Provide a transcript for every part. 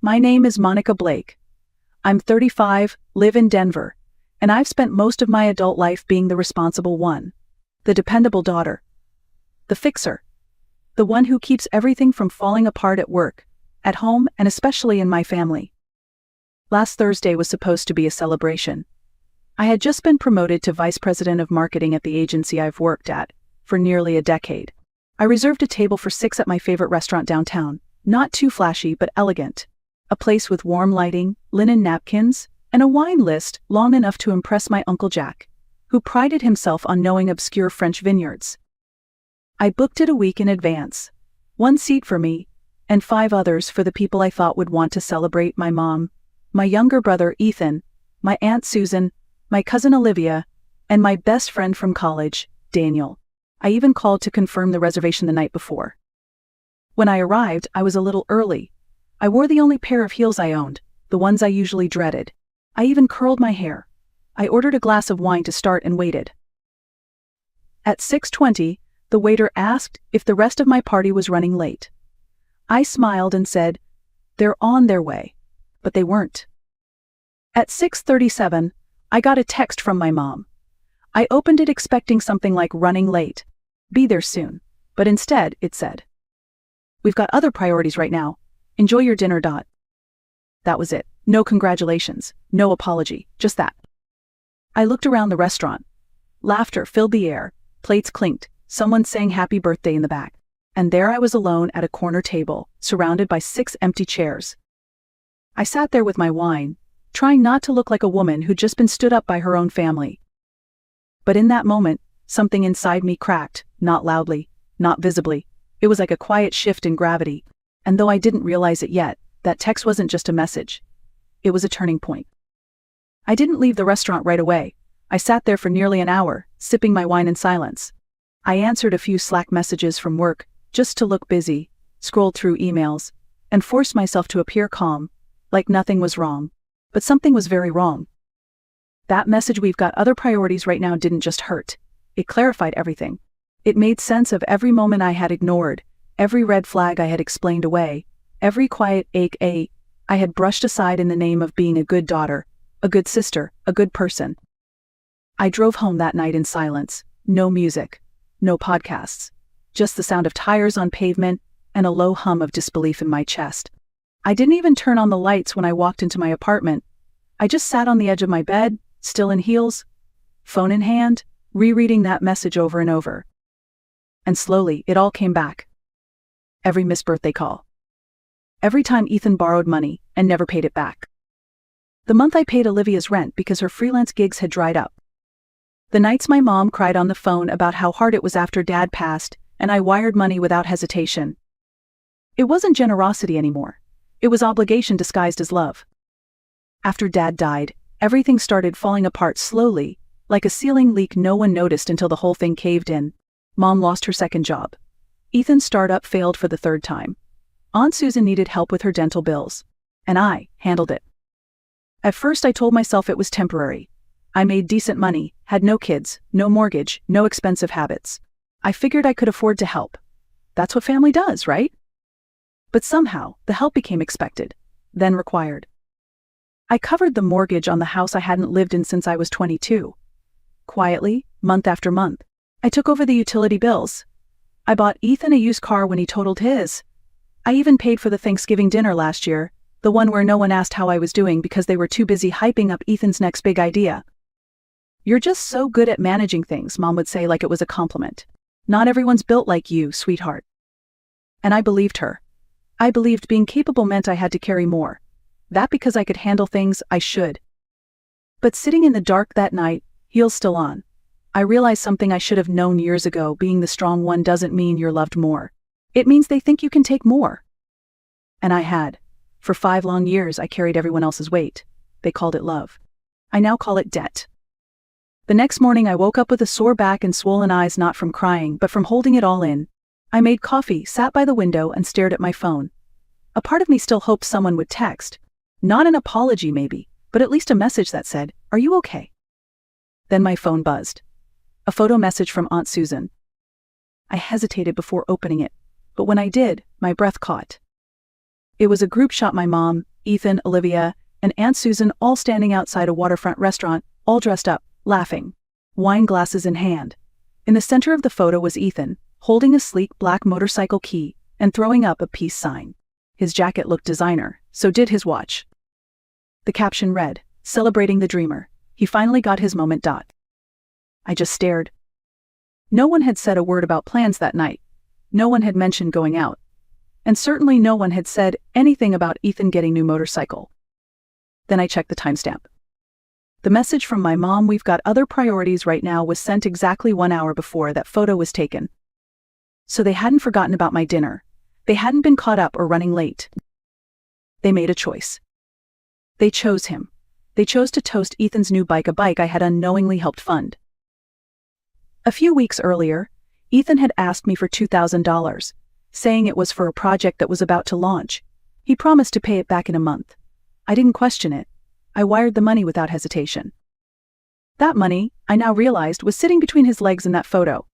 My name is Monica Blake. I'm 35, live in Denver, and I've spent most of my adult life being the responsible one. The dependable daughter. The fixer. The one who keeps everything from falling apart at work, at home, and especially in my family. Last Thursday was supposed to be a celebration. I had just been promoted to vice president of marketing at the agency I've worked at for nearly a decade. I reserved a table for 6 at my favorite restaurant downtown, not too flashy but elegant. A place with warm lighting, linen napkins, and a wine list long enough to impress my Uncle Jack, who prided himself on knowing obscure French vineyards. I booked it a week in advance. 1 seat for me, and 5 others for the people I thought would want to celebrate: my mom, my younger brother Ethan, my Aunt Susan, my cousin Olivia, and my best friend from college, Daniel. I even called to confirm the reservation the night before. When I arrived, I was a little early. I wore the only pair of heels I owned, the ones I usually dreaded. I even curled my hair. I ordered a glass of wine to start and waited. At 6:20, the waiter asked if the rest of my party was running late. I smiled and said, "They're on their way," but they weren't. At 6:37, I got a text from my mom. I opened it expecting something like "running late, be there soon," but instead it said, "We've got other priorities right now. Enjoy your dinner." That was it. No congratulations, no apology, just that. I looked around the restaurant. Laughter filled the air, plates clinked, someone sang happy birthday in the back. And there I was alone at a corner table, surrounded by 6 empty chairs. I sat there with my wine, trying not to look like a woman who'd just been stood up by her own family. But in that moment, something inside me cracked, not loudly, not visibly. It was like a quiet shift in gravity. And though I didn't realize it yet, that text wasn't just a message. It was a turning point. I didn't leave the restaurant right away. I sat there for nearly an hour, sipping my wine in silence. I answered a few Slack messages from work, just to look busy, scrolled through emails, and forced myself to appear calm, like nothing was wrong. But something was very wrong. That message, "We've got other priorities right now," didn't just hurt. It clarified everything. It made sense of every moment I had ignored, every red flag I had explained away, every quiet ache I had brushed aside in the name of being a good daughter, a good sister, a good person. I drove home that night in silence, no music, no podcasts, just the sound of tires on pavement and a low hum of disbelief in my chest. I didn't even turn on the lights when I walked into my apartment. I just sat on the edge of my bed, still in heels, phone in hand, rereading that message over and over. And slowly, it all came back. Every missed birthday call. Every time Ethan borrowed money and never paid it back. The month I paid Olivia's rent because her freelance gigs had dried up. The nights my mom cried on the phone about how hard it was after Dad passed, and I wired money without hesitation. It wasn't generosity anymore. It was obligation disguised as love. After Dad died, everything started falling apart slowly, like a ceiling leak no one noticed until the whole thing caved in. Mom lost her second job. Ethan's startup failed for the 3rd time. Aunt Susan needed help with her dental bills. And I handled it. At first I told myself it was temporary. I made decent money, had no kids, no mortgage, no expensive habits. I figured I could afford to help. That's what family does, right? But somehow, the help became expected, then required. I covered the mortgage on the house I hadn't lived in since I was 22. Quietly, month after month, I took over the utility bills. I bought Ethan a used car when he totaled his. I even paid for the Thanksgiving dinner last year, the one where no one asked how I was doing because they were too busy hyping up Ethan's next big idea. "You're just so good at managing things," Mom would say like it was a compliment. "Not everyone's built like you, sweetheart." And I believed her. I believed being capable meant I had to carry more. That because I could handle things, I should. But sitting in the dark that night, heels still on, I realized something I should have known years ago: being the strong one doesn't mean you're loved more. It means they think you can take more. And I had. For 5 long years I carried everyone else's weight. They called it love. I now call it debt. The next morning I woke up with a sore back and swollen eyes, not from crying, but from holding it all in. I made coffee, sat by the window, and stared at my phone. A part of me still hoped someone would text. Not an apology maybe, but at least a message that said, "Are you okay?" Then my phone buzzed. A photo message from Aunt Susan. I hesitated before opening it, but when I did, my breath caught. It was a group shot: my mom, Ethan, Olivia, and Aunt Susan, all standing outside a waterfront restaurant, all dressed up, laughing, wine glasses in hand. In the center of the photo was Ethan, holding a sleek black motorcycle key and throwing up a peace sign. His jacket looked designer, so did his watch. The caption read, "Celebrating the dreamer. He finally got his moment." I just stared. No one had said a word about plans that night. No one had mentioned going out. And certainly no one had said anything about Ethan getting new motorcycle. Then I checked the timestamp. The message from my mom, "We've got other priorities right now," was sent exactly 1 hour before that photo was taken. So they hadn't forgotten about my dinner. They hadn't been caught up or running late. They made a choice. They chose him. They chose to toast Ethan's new bike, a bike I had unknowingly helped fund. A few weeks earlier, Ethan had asked me for $2,000, saying it was for a project that was about to launch. He promised to pay it back in a month. I didn't question it. I wired the money without hesitation. That money, I now realized, was sitting between his legs in that photo.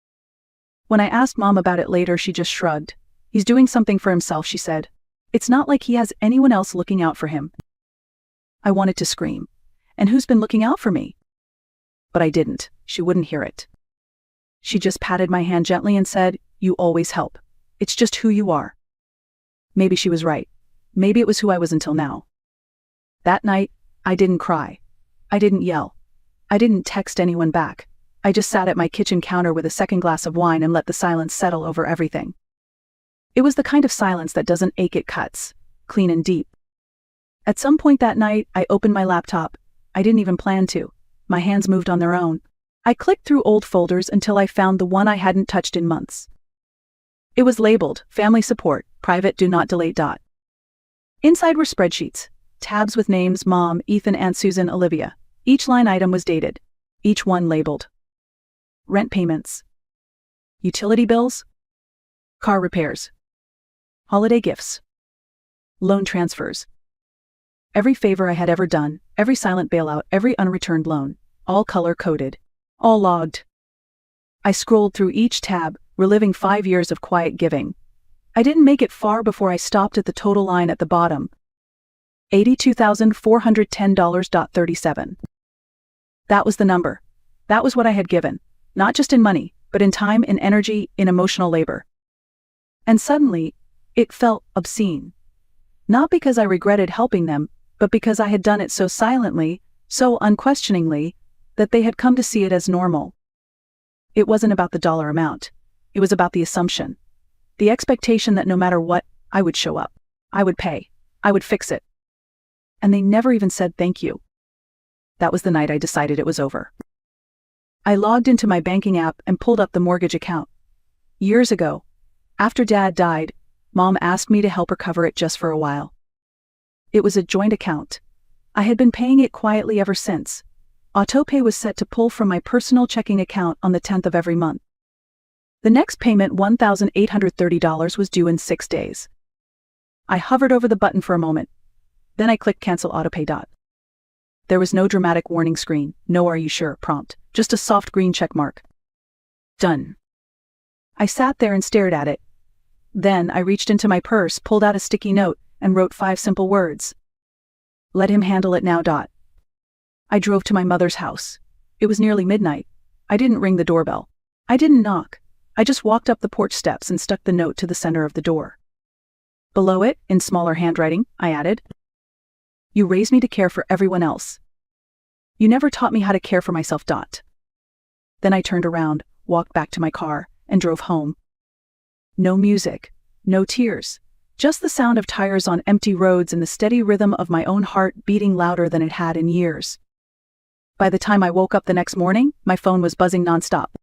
When I asked Mom about it later, she just shrugged. "He's doing something for himself," she said. "It's not like he has anyone else looking out for him." I wanted to scream. "And who's been looking out for me?" But I didn't. She wouldn't hear it. She just patted my hand gently and said, "You always help. It's just who you are." Maybe she was right. Maybe it was who I was until now. That night, I didn't cry. I didn't yell. I didn't text anyone back. I just sat at my kitchen counter with a second glass of wine and let the silence settle over everything. It was the kind of silence that doesn't ache, it cuts, clean and deep. At some point that night, I opened my laptop. I didn't even plan to. My hands moved on their own. I clicked through old folders until I found the one I hadn't touched in months. It was labeled, "Family Support, Private, Do Not Delete." Inside were spreadsheets, tabs with names: Mom, Ethan, Aunt Susan, Olivia. Each line item was dated. Each one labeled. Rent payments. Utility bills. Car repairs. Holiday gifts. Loan transfers. Every favor I had ever done, every silent bailout, every unreturned loan, all color-coded, all logged. I scrolled through each tab, reliving 5 years of quiet giving. I didn't make it far before I stopped at the total line at the bottom. $82,410.37. That was the number. That was what I had given, not just in money, but in time, in energy, in emotional labor. And suddenly, it felt obscene. Not because I regretted helping them, but because I had done it so silently, so unquestioningly, that they had come to see it as normal. It wasn't about the dollar amount. It was about the assumption. The expectation that no matter what, I would show up. I would pay. I would fix it. And they never even said thank you. That was the night I decided it was over. I logged into my banking app and pulled up the mortgage account. Years ago, after Dad died, Mom asked me to help her cover it just for a while. It was a joint account. I had been paying it quietly ever since. Autopay was set to pull from my personal checking account on the 10th of every month. The next payment, $1,830, was due in 6 days. I hovered over the button for a moment. Then I clicked Cancel Autopay. There was no dramatic warning screen, no "Are you sure" prompt, just a soft green check mark. Done. I sat there and stared at it. Then I reached into my purse, pulled out a sticky note, and wrote 5 simple words. Let him handle it now. I drove to my mother's house. It was nearly midnight. I didn't ring the doorbell. I didn't knock. I just walked up the porch steps and stuck the note to the center of the door. Below it, in smaller handwriting, I added, "You raised me to care for everyone else. You never taught me how to care for myself." Then I turned around, walked back to my car, and drove home. No music, no tears, just the sound of tires on empty roads and the steady rhythm of my own heart beating louder than it had in years. By the time I woke up the next morning, my phone was buzzing nonstop.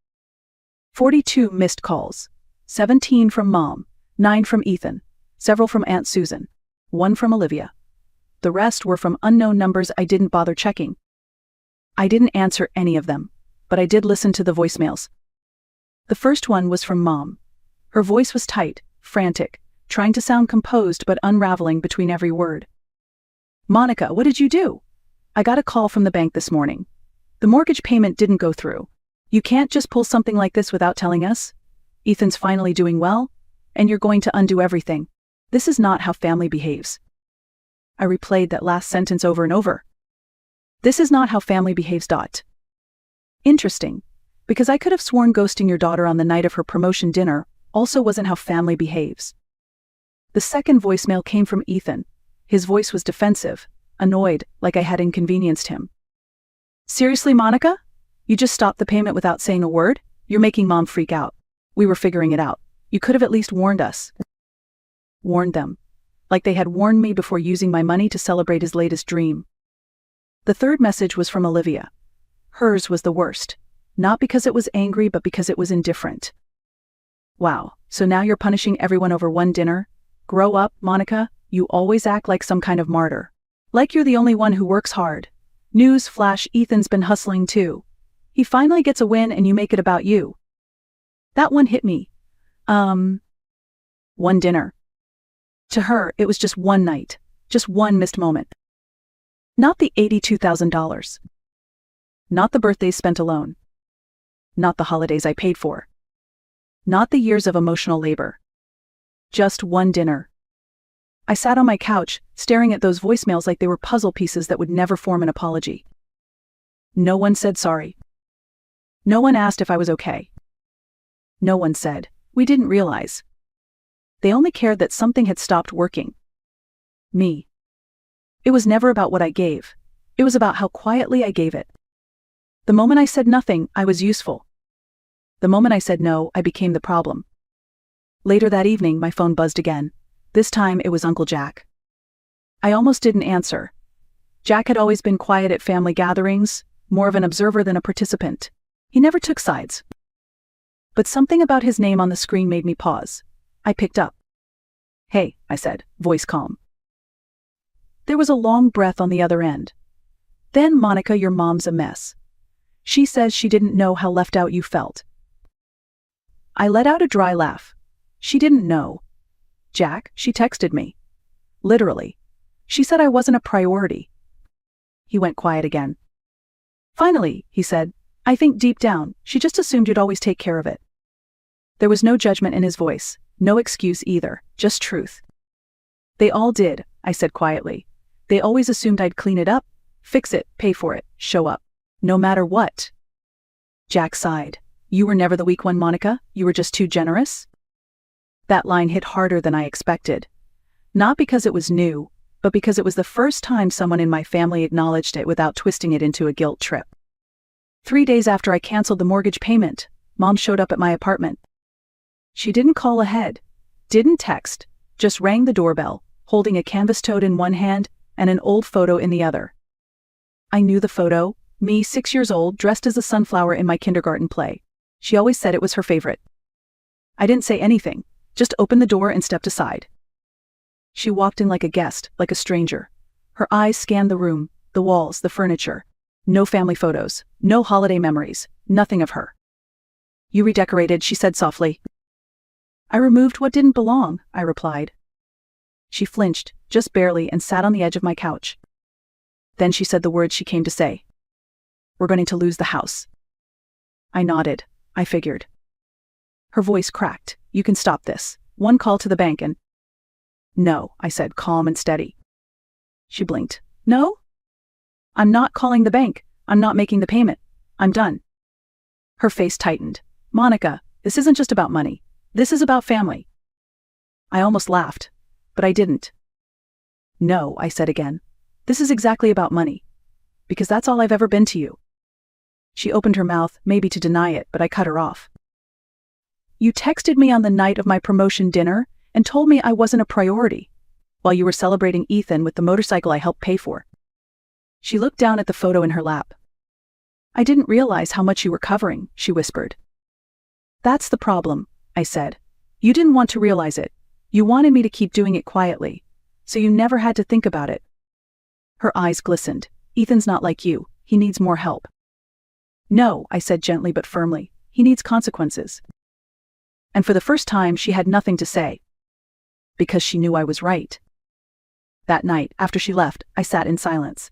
42 missed calls. 17 from Mom, 9 from Ethan, several from Aunt Susan, 1 from Olivia. The rest were from unknown numbers I didn't bother checking. I didn't answer any of them, but I did listen to the voicemails. The first one was from Mom. Her voice was tight, frantic, trying to sound composed but unraveling between every word. "Monica, what did you do? I got a call from the bank this morning. The mortgage payment didn't go through. You can't just pull something like this without telling us. Ethan's finally doing well, and you're going to undo everything. This is not how family behaves. I replayed that last sentence over and over. This is not how family behaves. Interesting, because I could have sworn ghosting your daughter on the night of her promotion dinner also wasn't how family behaves. The second voicemail came from Ethan. His voice was defensive, annoyed, like I had inconvenienced him. Seriously, Monica? You just stopped the payment without saying a word? You're making Mom freak out. We were figuring it out. You could have at least warned us. Warned them. Like they had warned me before using my money to celebrate his latest dream. The third message was from Olivia. Hers was the worst. Not because it was angry, but because it was indifferent. Wow, so now you're punishing everyone over one dinner? Grow up, Monica. You always act like some kind of martyr. Like you're the only one who works hard. News flash, Ethan's been hustling too. He finally gets a win and you make it about you. That one hit me. One dinner. To her, it was just one night. Just one missed moment. Not the $82,000. Not the birthdays spent alone. Not the holidays I paid for. Not the years of emotional labor. Just one dinner. I sat on my couch, staring at those voicemails like they were puzzle pieces that would never form an apology. No one said sorry. No one asked if I was okay. No one said, we didn't realize. They only cared that something had stopped working. Me. It was never about what I gave. It was about how quietly I gave it. The moment I said nothing, I was useful. The moment I said no, I became the problem. Later that evening, my phone buzzed again. This time, it was Uncle Jack. I almost didn't answer. Jack had always been quiet at family gatherings, more of an observer than a participant. He never took sides. But something about his name on the screen made me pause. I picked up. Hey, I said, voice calm. There was a long breath on the other end. Then, Monica, your mom's a mess. She says she didn't know how left out you felt. I let out a dry laugh. She didn't know. Jack, she texted me. Literally. She said I wasn't a priority. He went quiet again. Finally, he said, I think deep down, she just assumed you'd always take care of it. There was no judgment in his voice, no excuse either, just truth. They all did, I said quietly. They always assumed I'd clean it up, fix it, pay for it, show up. No matter what. Jack sighed. You were never the weak one, Monica. You were just too generous. That line hit harder than I expected. Not because it was new, but because it was the first time someone in my family acknowledged it without twisting it into a guilt trip. 3 days after I canceled the mortgage payment, Mom showed up at my apartment. She didn't call ahead, didn't text, just rang the doorbell, holding a canvas tote in one hand and an old photo in the other. I knew the photo, me 6 years old, dressed as a sunflower in my kindergarten play. She always said it was her favorite. I didn't say anything, just opened the door and stepped aside. She walked in like a guest, like a stranger. Her eyes scanned the room, the walls, the furniture. No family photos, no holiday memories, nothing of her. You redecorated, she said softly. I removed what didn't belong, I replied. She flinched, just barely, and sat on the edge of my couch. Then she said the words she came to say. We're going to lose the house. I nodded. I figured. Her voice cracked. You can stop this. One call to the bank and... No, I said, calm and steady. She blinked. No? I'm not calling the bank. I'm not making the payment. I'm done. Her face tightened. Monica, this isn't just about money. This is about family. I almost laughed, but I didn't. No, I said again. This is exactly about money. Because that's all I've ever been to you. She opened her mouth, maybe to deny it, but I cut her off. You texted me on the night of my promotion dinner and told me I wasn't a priority, while you were celebrating Ethan with the motorcycle I helped pay for. She looked down at the photo in her lap. I didn't realize how much you were covering, she whispered. That's the problem, I said. You didn't want to realize it. You wanted me to keep doing it quietly, so you never had to think about it. Her eyes glistened. Ethan's not like you. He needs more help. No, I said gently but firmly. He needs consequences. And for the first time, she had nothing to say. Because she knew I was right. That night, after she left, I sat in silence.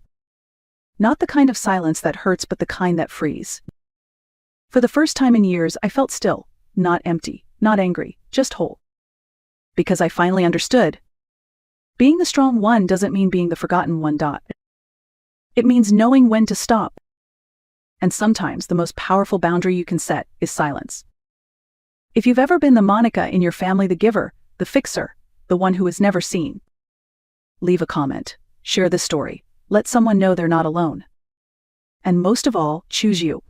Not the kind of silence that hurts, but the kind that frees. For the first time in years, I felt still, not empty, not angry, just whole. Because I finally understood, Being the strong one doesn't mean being the forgotten one. It means knowing when to stop. And sometimes the most powerful boundary you can set is silence. If you've ever been the Monica in your family, the giver, the fixer, the one who is never seen, leave a comment, share this story, let someone know they're not alone. And most of all, choose you.